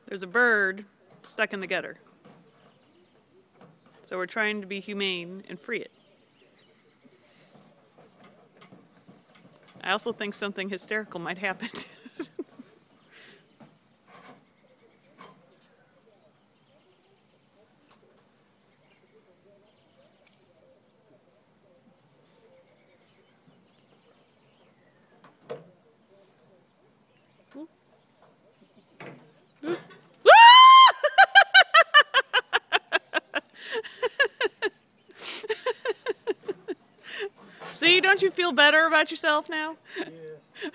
There's a bird stuck in the gutter. So we're trying to be humane and free it. I also think something hysterical might happen. See, don't you feel better about yourself now? Yeah.